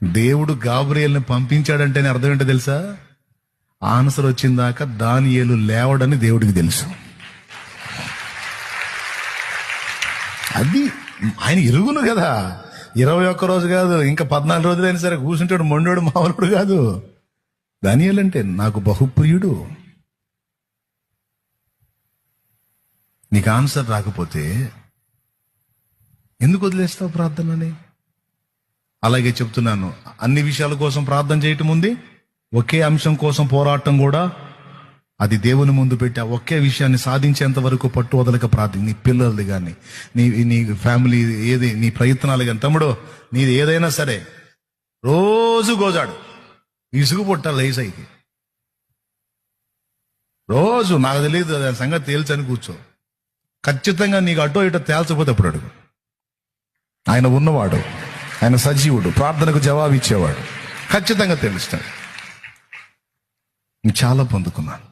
దేవుడు గాబ్రియేల్ని పంపించాడంటేనే అర్థం ఏంటో తెలుసా? ఆన్సర్ వచ్చిందాక దానియేలు లేవడని దేవుడికి తెలుసు. అది ఆయన ఇరుగును కదా. 21 రోజు కాదు, ఇంకా 14 రోజులైనా సరే కూర్చుంటాడు. మొండోడు మామూలుడు కాదు. దానియేలు అంటే నాకు బహుప్రియుడు. నీకు ఆన్సర్ రాకపోతే ఎందుకు వదిలేస్తావు ప్రార్థనని? అలాగే చెప్తున్నాను, అన్ని విషయాల కోసం ప్రార్థన చేయటం ఉంది, ఒకే అంశం కోసం పోరాటం కూడా. అది దేవుని ముందు పెట్టి ఆ ఒకే విషయాన్ని సాధించేంత వరకు పట్టు వదలక ప్రార్థన. నీ పిల్లలది కానీ, నీ ఫ్యామిలీ ఏది, నీ ప్రయత్నాలు కానీ, తమ్ముడు నీది ఏదైనా సరే రోజు గోజాడు. ఇసుగు పుట్టాలి ఏసైకి. రోజు నాకు తెలియదు దాని సంగతి తేల్చని కూర్చో. ఖచ్చితంగా నీకు అటో ఇటో తేల్చకపోతే అప్పుడు అడుగు. ఆయన ఉన్నవాడు, ఆయన సజీవుడు, ప్రార్థనకు జవాబు ఇచ్చేవాడు. ఖచ్చితంగా తెలుస్తాడు. నేను చాలా పొందుకున్నాను.